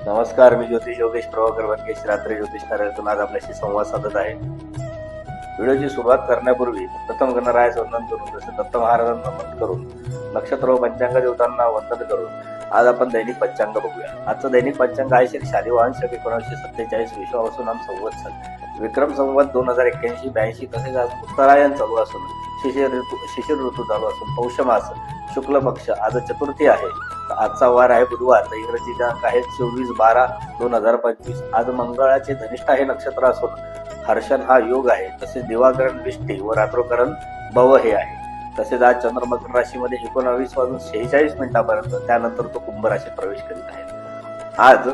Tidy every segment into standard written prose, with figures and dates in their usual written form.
नमस्कार, मी ज्योतिष योगेश प्रभाकर वनकेश रात्री ज्योतिष कार्यालयातून आज आपल्याशी संवाद साधत आहे. व्हिडिओची सुरुवात करण्यापूर्वी प्रथम गणरायास वंदन करून, जसे दत्त महाराजांना नमन करून, नक्षत्र व पंचांग देवतांना वंदन करून आज आपण दैनिक पंचांग बघूया. आजचं दैनिक पंचांग आहे श्री शालिवाहन शके 1947 विश्वावसु नाम संवत्सर विक्रम संवत 2081-82. तसेच आज उत्तरायण चालू असून शिशिर ऋतू चालू असून पौष मास शुक्ल पक्ष आज चतुर्थी आहे. आजचा वार आहे बुधवार. इंग्रजी दिनांक आहे 24/12/2025. आज मंगळाचे धनिष्ठा हे नक्षत्र असून हर्षण हा योग आहे. तसेच दिवाकरण विष्टी व रात्रोकरण भव हे आहे. तसेच आज चंद्र मकर राशीमध्ये 19:46 त्यानंतर तो कुंभ राशीत प्रवेश करीत आहे. आज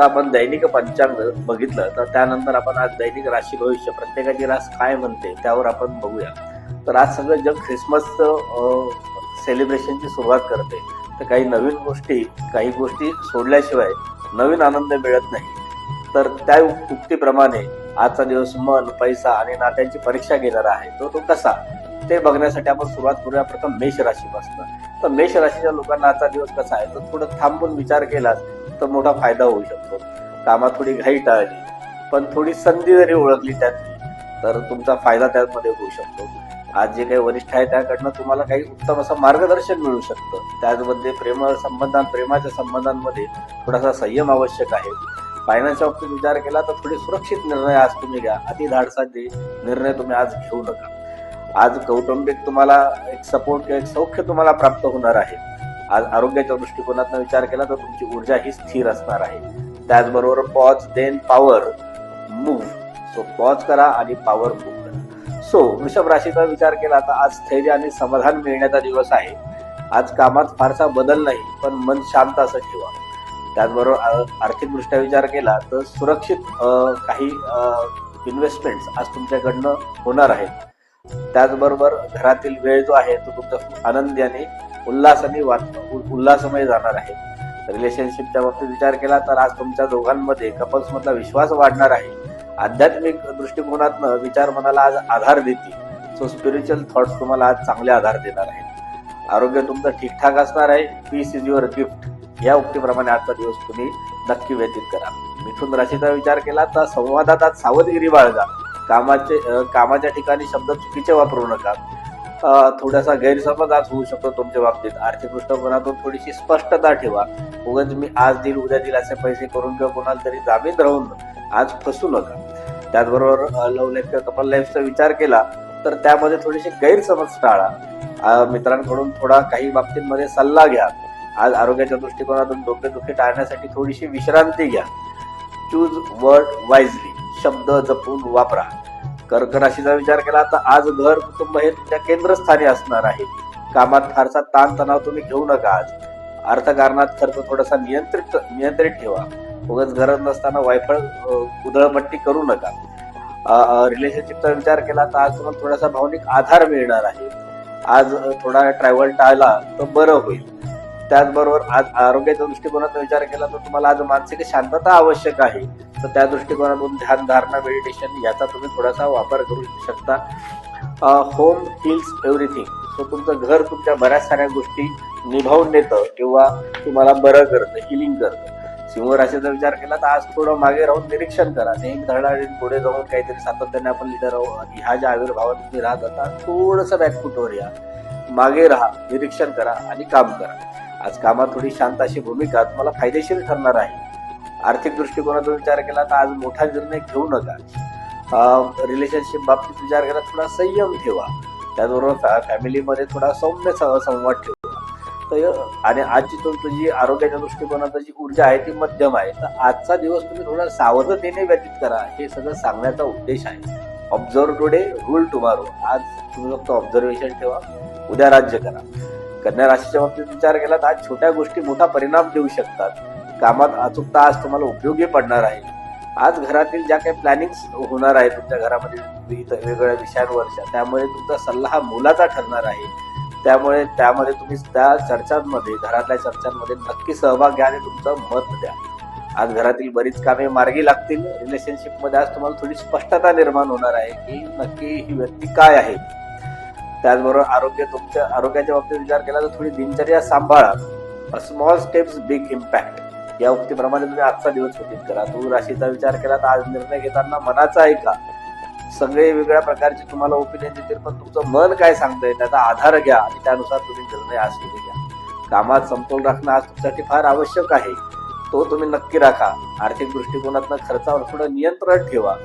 आपण दैनिक पंचांग बघितलं तर त्यानंतर आपण आज दैनिक राशी भविष्य प्रत्येकाची रास काय म्हणते त्यावर आपण बघूया. तर आज सगळं जग ख्रिसमसचं सेलिब्रेशनची सुरुवात करते. तर काही गोष्टी सोडल्याशिवाय नवीन आनंद मिळत नाही. तर त्या उक्तीप्रमाणे आजचा दिवस मन, पैसा आणि नात्यांची परीक्षा घेणारा आहे. तो कसा ते बघण्यासाठी आपण सुरुवात करूया प्रथम मेष राशीपासून. तर मेष राशीच्या लोकांना आजचा दिवस कसा आहे तर थोडं थांबून विचार केला तर मोठा फायदा होऊ शकतो. कामात थोडी घाई टाळली पण थोडी संधी जरी ओळखली त्यातली तर तुमचा फायदा त्यामध्ये होऊ शकतो. आज जे काही वरिष्ठ आहे त्याकडनं तुम्हाला काही उत्तम असं मार्गदर्शन मिळू शकतं. त्याचमध्ये प्रेमाच्या संबंधांमध्ये थोडासा संयम आवश्यक आहे. फायनान्सच्या बाबतीत विचार केला तर थोडे सुरक्षित निर्णय आज तुम्ही घ्या. अति धाडसाचे निर्णय तुम्ही आज घेऊ नका. आज कौटुंबिक तुम्हाला एक सपोर्ट किंवा एक सौख्य तुम्हाला प्राप्त होणार आहे. आज आरोग्याच्या दृष्टिकोनातून विचार केला तर तुमची ऊर्जा ही स्थिर असणार आहे. त्याचबरोबर pause then power move. So pause करा आणि पॉवर मूव्ह करा. सो वृषभ राशीचा विचार केला तर आज स्थैर्य आणि समाधान मिळण्याचा दिवस आहे. आज कामात फारसा बदल नाही पण मन शांत असं ठेवा. त्याचबरोबर आर्थिकदृष्ट्या विचार केला तर सुरक्षित काही इन्व्हेस्टमेंट्स आज तुमच्याकडनं होणार आहेत. त्याचबरोबर घरातील वेळ जो आहे तो तुमचा आनंदी आणि उल्हासमय जाणार आहे. रिलेशनशिपच्या बाबतीत विचार केला तर आज तुमच्या दोघांमध्ये कपल्स मधला विश्वास वाढणार आहे. आध्यात्मिक दृष्टिकोनातनं विचार मनाला आज आधार देतील. सो स्पिरिच्युअल थॉट्स तुम्हाला आज चांगले आधार देणार आहेत. आरोग्य तुमचं ठीकठाक असणार आहे. पीस इज युअर गिफ्ट या उक्तीप्रमाणे आजचा दिवस तुम्ही नक्की व्यतीत करा. मिथुन राशीचा विचार केला तर संवादात आज सावधगिरी बाळगा. कामाच्या ठिकाणी शब्द चुकीचे वापरू नका. थोडासा गैरसमज आज होऊ शकतो तुमच्या बाबतीत. आर्थिक दृष्टिकोनातून थोडीशी स्पष्टता ठेवा. उगाच मी आज देईल उद्या देईल असे पैसे करून किंवा कोणाला तरी जामीन राहून आज फसू नका. त्याचबरोबर लव्ह लाईफ किंवा कपल लाईफचा विचार केला तर त्यामध्ये थोडेसे गैरसमज टाळा. मित्रांकडून थोडा काही बाबतींमध्ये सल्ला घ्या. आज आरोग्याच्या दृष्टिकोनातून डोकेदुखी टाळण्यासाठी थोडीशी विश्रांती घ्या. Choose word wisely. शब्द जपून वापरा. कर्क राशीचा विचार केला तर आज घर कुटुंब हे तुमच्या केंद्रस्थानी असणार आहे. कामात फारसा ताणतणाव तुम्ही घेऊ नका. आज अर्थकारणात खर्च थोडासा नियंत्रित ठेवा. उगाच गरज नसताना वायफळ उधळपट्टी करू नका. रिलेशनशिपचा विचार केला तर आज तुम्हाला थोडासा भावनिक आधार मिळणार आहे. आज थोडा ट्रॅव्हल टाळला तर बरं होईल. त्याचबरोबर आज आरोग्याच्या दृष्टिकोनातून विचार केला तर तुम्हाला आज मानसिक शांतता आवश्यक आहे. तर त्या दृष्टिकोनातून ध्यान धारणा मेडिटेशन याचा तुम्ही थोडासा वापर करू शकता. Home hills everything. सो तुमचं घर तुमच्या बऱ्याच साऱ्या गोष्टी निभावून नेतं किंवा तुम्हाला बरं करतं, हिलिंग करतं. सिंह राशीचा विचार केला तर आज थोडं मागे राहून निरीक्षण करा. नेहमी धडाडीत पुढे जाऊन काहीतरी सातत्याने आपण लिडर ह्या ज्या आविर्भावात तुम्ही राहत आता थोडंसं बॅकफुटवर या. मागे राहा, निरीक्षण करा आणि काम करा. आज कामात थोडी शांत अशी भूमिका तुम्हाला फायदेशीर ठरणार आहे. आर्थिक दृष्टिकोनातून विचार केला तर आज मोठा निर्णय घेऊ नका. रिलेशनशिप बाबतीत विचार केला थोडा संयम ठेवा. त्याचबरोबर फॅमिलीमध्ये थोडा सौम्य संवाद ठेवा. आणि आजची तुझी आरोग्याच्या दृष्टिकोनात जी ऊर्जा आहे ती मध्यम आहे. तर आजचा दिवस तुम्ही थोडा सावधतेने व्यतीत करा. हे सगळं सांगण्याचा उद्देश आहे. Observe today rule tomorrow. आज तुम्ही फक्त ऑब्झर्वेशन ठेवा, उद्या राज्य करा. कन्या राशीच्या बाबतीत विचार केला तर आज छोट्या गोष्टी मोठा परिणाम देऊ शकतात. कामात अचूकता आज तुम्हाला उपयोगी पडणार आहे. आज घरातील ज्या काही प्लॅनिंग होणार आहे तुमच्या घरामध्ये वेगवेगळ्या विषयांवरच्या त्यामुळे तुमचा सल्ला हा मोलाचा ठरणार आहे. त्यामुळे त्यामध्ये तुम्ही त्या चर्चांमध्ये घरातल्या चर्चांमध्ये नक्की सहभाग घ्या आणि तुमचं मत द्या. आज घरातील बरीच कामे मार्गी लागतील. रिलेशनशिपमध्ये आज तुम्हाला थोडी स्पष्टता निर्माण होणार आहे की नक्की ही व्यक्ती काय आहे. त्याचबरोबर आरोग्याच्या बाबतीत विचार केला तर थोडी दिनचर्या सांभाळा. Small steps big impact. या उक्तीप्रमाणे तुम्ही आजचा दिवस व्यतीत करा. तूळ राशीचा विचार केला तर आज निर्णय घेताना मनाचा ऐका. सगळे वेगळ्या प्रकारचे तुम्हाला ओपिनियन देतील, पण तुमचं मन काय सांगतंय त्याचा आधार घ्या आणि त्यानुसार तुम्ही निर्णय आज तुम्ही घ्या. कामात समतोल राखणं आज तुमच्यासाठी फार आवश्यक आहे, तो तुम्ही नक्की राखा. आर्थिक दृष्टिकोनातून खर्चावर थोडं नियंत्रण ठेवा.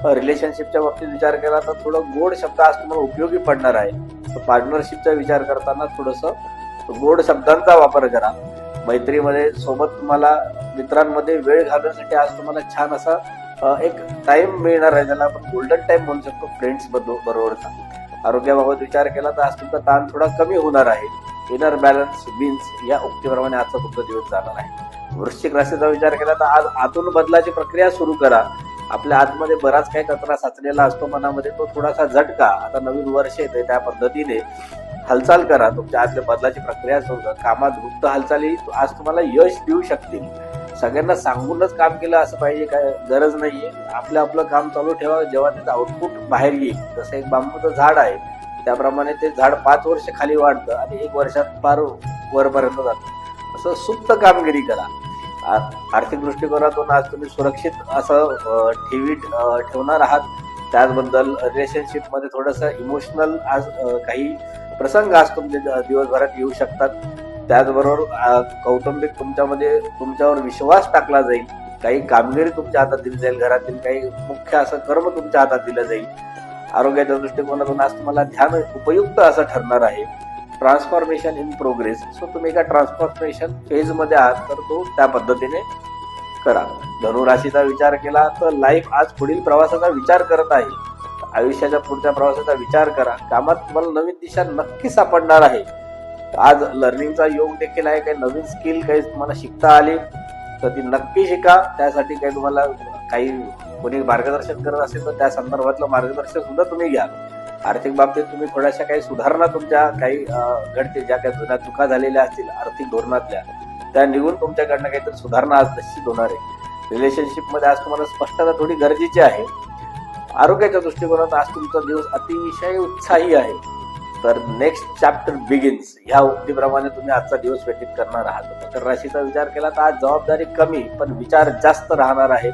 रिलेशनशिपच्या बाबतीत विचार केला तर थोडं गोड शब्द आज तुम्हाला उपयोगी पडणार आहे. पार्टनरशिपचा विचार करताना थोडंसं गोड शब्दांचा वापर करा. मैत्रीमध्ये सोबत तुम्हाला मित्रांमध्ये वेळ घालवण्यासाठी आज तुम्हाला छान असा एक टाइम मिळणार आहे, ज्याला आपण गोल्डन टाइम म्हणू शकतो फ्रेंड्स बरोबरचा. आरोग्याबाबत विचार केला तर आज तुमचा ताण थोडा कमी होणार आहे. इनर बॅलन्स विन्स या उक्तीप्रमाणे आजचा तुमचा दिवस जाणार आहे. वृश्चिक राशीचा विचार केला तर आज आतून बदलाची प्रक्रिया सुरू करा. आपल्या आतमध्ये बराच काही कचरा साचलेला असतो मनामध्ये, तो थोडासा झटका. आता नवीन वर्ष येते त्या पद्धतीने हालचाल करा. तुमच्या आतल्या बदलाची प्रक्रिया सुरू करा. कामात गुप्त हालचाली आज तुम्हाला यश देऊ शकतील. सगळ्यांना सांगूनच काम केलं असं पाहिजे काय गरज नाहीये. आपलं काम चालू ठेवा. जेव्हा त्याचं आउटपुट बाहेर येईल, जसं एक बांबूचं झाड आहे त्याप्रमाणे ते झाड 5 वर्ष खाली वाढतं आणि 1 वर्षात फार वरपर्यंत जातं. असं सुप्त कामगिरी करा. आर्थिक दृष्टिकोनातून आज तुम्ही सुरक्षित असं ठेवणार आहात. त्याचबद्दल रिलेशनशिपमध्ये थोडंसं इमोशनल आज काही प्रसंग आज तुमच्या दिवसभरात येऊ शकतात. त्याचबरोबर कौटुंबिक तुमच्यावर विश्वास टाकला जाईल. काही कामगिरी तुमच्या हातात दिली जाईल. घरातील काही मुख्य असं कर्म तुमच्या हातात दिलं जाईल. आरोग्याच्या दृष्टिकोनातून आज तुम्हाला ध्यान उपयुक्त असं ठरणार आहे. Transformation in progress. सो तुम्ही एका ट्रान्सफॉर्मेशन फेज मध्ये आहात तर तो त्या पद्धतीने करा. धनुराशीचा विचार केला तर लाईफ आज पुढील प्रवासाचा विचार करत आहे. आयुष्याच्या पुढच्या प्रवासाचा विचार करा. कामात तुम्हाला नवीन दिशा नक्की सापडणार आहे. आज लर्निंगचा योग देखील आहे. काही नवीन स्किल काही तुम्हाला शिकता आली तर ती नक्की शिका. त्यासाठी काही तुम्हाला काही कोणी मार्गदर्शन करत असेल तर त्या संदर्भातलं मार्गदर्शन सुद्धा तुम्ही घ्या. आर्थिक बाबतीत तुम्ही थोड्याशा काही सुधारणा तुमच्या काही घडते, ज्या काही जुन्या चुका झालेल्या असतील आर्थिक धोरणातल्या त्या निघून तुमच्याकडनं काहीतरी सुधारणा आज निश्चित होणार आहे. रिलेशनशिपमध्ये आज तुम्हाला स्पष्टता थोडी गरजेची आहे. आरोग्याच्या दृष्टिकोनात आज तुमचा दिवस अतिशय उत्साही आहे. तर नेक्स्ट चॅप्टर बिगिन्स ह्या उक्तीप्रमाणे तुम्ही आजचा दिवस व्यतीत करणार आहात. मकर राशीचा विचार केला तर आज जबाबदारी कमी पण विचार जास्त राहणार आहे.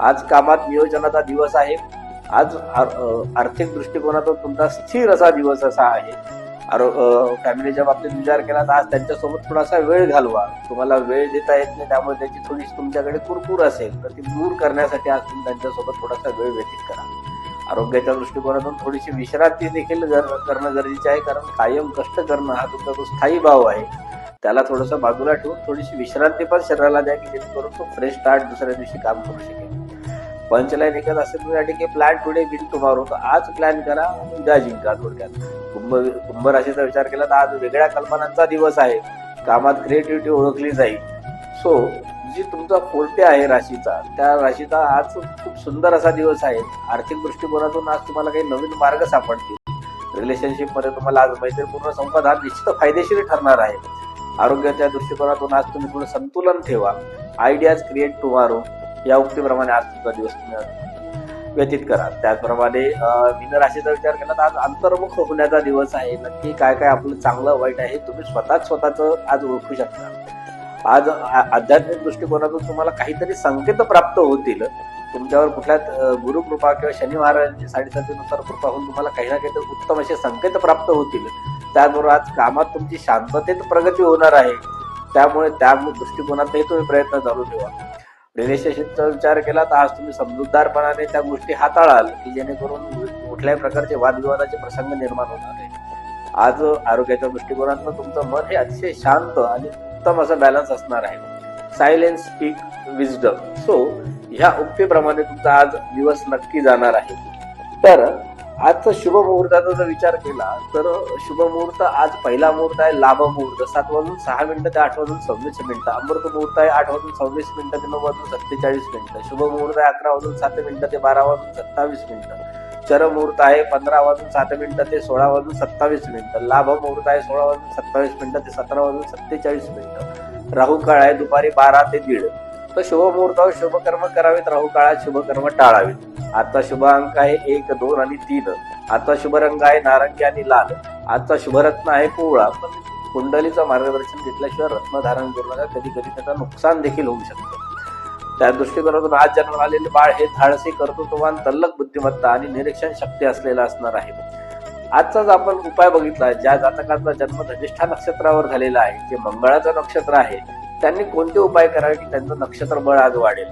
आज कामात नियोजनाचा दिवस आहे. आज आर्थिक दृष्टिकोनातून तुमचा स्थिर असा दिवस असा आहे. फॅमिलीच्या बाबतीत विचार केला तर आज त्यांच्यासोबत थोडासा वेळ घालवा. तुम्हाला वेळ देता येत नाही त्यामुळे त्याची थोडीशी तुमच्याकडे कुरकुर असेल तर ती दूर करण्यासाठी आज तुम्ही त्यांच्यासोबत थोडासा वेळ व्यतीत करा. आरोग्याच्या दृष्टिकोनातून थोडीशी विश्रांती देखील करणं गरजेचे आहे, कारण कायम कष्ट करणं हा तुमचा तो स्थायी भाव आहे. त्याला थोडंसं बाजूला ठेवून थोडीशी विश्रांती पण शरीराला द्या की जेणेकरून तो फ्रेश स्टार्ट दुसऱ्या दिवशी काम करू शकेल. पंचलाईन एकच असेल तुझ्यासाठी प्लॅन टुडे विन टुमॉरो. तर आज प्लॅन करा आणि उद्या जिंका. थोडक्यात कुंभ राशीचा विचार केला तर आज वेगळ्या कल्पनांचा दिवस आहे. कामात क्रिएटिव्हिटी ओळखली जाईल. सो जी तुमचा फोर्टे आहे राशीचा, त्या राशीचा आज खूप सुंदर असा दिवस आहे. आर्थिक दृष्टिकोनातून आज तुम्हाला काही नवीन मार्ग सापडतील. रिलेशनशिप मध्ये तुम्हाला आज मैत्रीपूर्ण संवाद हा निश्चित फायदेशीर ठरणार आहे. आरोग्याच्या दृष्टिकोनातून आज तुम्ही थोडं संतुलन ठेवा. आयडियाज क्रिएट टुमॉरो या उक्तीप्रमाणे आज तुमचा दिवस तुम्ही व्यतीत करा. त्याचप्रमाणे मीन राशीचा विचार केला तर आज अंतर्मुख होण्याचा दिवस आहे. नक्की काय काय आपलं चांगलं वाईट आहे तुम्ही स्वतःच आज ओळखू शकता. आज आध्यात्मिक दृष्टिकोनातून तुम्हाला काहीतरी संकेत प्राप्त होतील. तुमच्यावर कुठल्या गुरुकृपा किंवा शनी महाराजांची 7.7 कृपा होऊन तुम्हाला काही ना काहीतरी उत्तम असे संकेत प्राप्त होतील. त्याचबरोबर आज कामात तुमची शांततेत प्रगती होणार आहे. त्यामुळे त्या दृष्टिकोनातही तुम्ही प्रयत्न चालू ठेवा. रिलेशनशिपचा विचार केला तर आज तुम्ही समजूतदारपणाने त्या गोष्टी हाताळाल की जेणेकरून कुठल्याही प्रकारचे वादविवादाचे प्रसंग निर्माण होणार आहे. आज आरोग्याच्या दृष्टिकोनातून तुमचं मन हे अतिशय शांत आणि उत्तम असं बॅलन्स असणार आहे. Silence speak wisdom. सो ह्या उक्तीप्रमाणे तुमचा आज दिवस नक्की जाणार आहे. तर आजचा शुभ मुहूर्ताचा जर विचार केला तर शुभ मुहूर्त आज पहिला मुहूर्त आहे लाभ मुहूर्त 7:06 ते 8:26. अमृत मुहूर्त आहे 8:26 ते 9:47. शुभ मुहूर्त आहे 11:07 ते 12:27. चर मुहूर्त आहे 15:07 ते 16:27. लाभ मुहूर्त आहे 16:27 ते 17:47. राहू काळ आहे दुपारी 12 ते 1:30. तर शुभ मुहूर्तावर शुभ कर्म करावेत, राहू काळात शुभ कर्म टाळावेत. आजचा शुभ अंक आहे 1, 2 आणि 3. आजचा शुभ रंग आहे नारंगी आणि लाल. आजचा शुभरत्न आहे पिवळा. पण कुंडलीचं मार्गदर्शन घेतल्याशिवाय रत्न धारण करू नका, कधी कधी त्याचं नुकसान देखील होऊ शकतं. त्या दृष्टिकोनातून आज जन्माला आलेले बाळ हे धाडसी, कर्तृत्ववान, तल्लख बुद्धिमत्ता आणि निरीक्षण शक्ती असलेलं असणार आहे. आजचाच आपण उपाय बघितला. ज्या जातकाचा जन्म धनिष्ठा नक्षत्रावर झालेला आहे, जे मंगळाचं नक्षत्र आहे, त्यांनी कोणते उपाय करावे की त्यांचं नक्षत्र बळ आज वाढेल.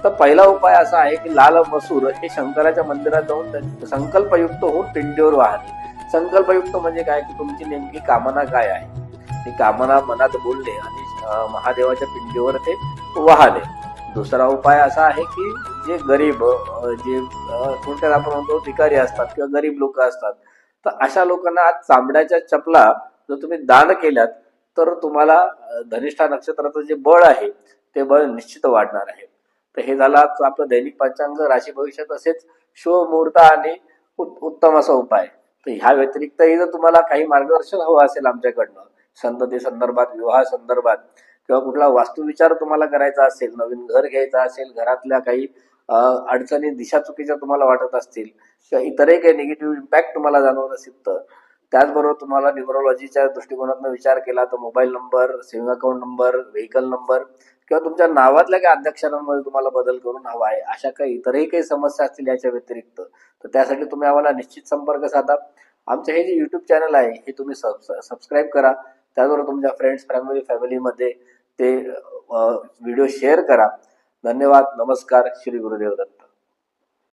तर पहिला उपाय असा आहे की लाल मसूर हे शंकराच्या मंदिरात जाऊन संकल्पयुक्त होऊन पिंडीवर वाहणे. संकल्पयुक्त म्हणजे काय की तुमची नेमकी कामना काय आहे, ती कामना मनात बोलणे आणि महादेवाच्या पिंडीवर ते वाहणे. दुसरा उपाय असा आहे की जे गरीब, जे थोडक्यात आपण म्हणतो भिकारी असतात किंवा गरीब लोक असतात, तर अशा लोकांना आज चांबड्याच्या चपला जर तुम्ही दान केल्यात तर तुम्हाला धनिष्ठा नक्षत्राचं जे बळ आहे ते बळ निश्चित वाढणार आहे. तर हे झालं आपलं दैनिक पंचांग, राशी भविष्य, तसेच शुभ मुहूर्त आणि उत्तम असा उपाय. तर ह्या व्यतिरिक्तही जर तुम्हाला काही मार्गदर्शन हवं असेल आमच्याकडनं, संतती संदर्भात, विवाह संदर्भात, किंवा कुठला वास्तुविचार तुम्हाला करायचा असेल, नवीन घर घ्यायचं असेल, घरातल्या काही अडचणी, दिशा चुकीच्या तुम्हाला वाटत असतील, किंवा इतरही काही निगेटिव्ह इम्पॅक्ट तुम्हाला जाणवत असेल, तर त्याचबरोबर तुम्हाला न्यूमरोलॉजीच्या दृष्टिकोनातून विचार केला तर mobile number, saving account number, vehicle number किंवा तुमच्या नावातल्या काही अध्यक्षरांमध्ये तुम्हाला बदल करून हवा आहे, अशा काही इतरही काही समस्या असतील याच्या व्यतिरिक्त, तर त्यासाठी तुम्ही आम्हाला निश्चित संपर्क साधा. आमचं हे जे युट्यूब चॅनल आहे हे तुम्ही सबस्क्राईब करा. त्याचबरोबर तुमच्या फ्रेंड्स, फॅमिलीमध्ये ते व्हिडिओ शेअर करा. धन्यवाद. नमस्कार. श्री गुरुदेव दत्त.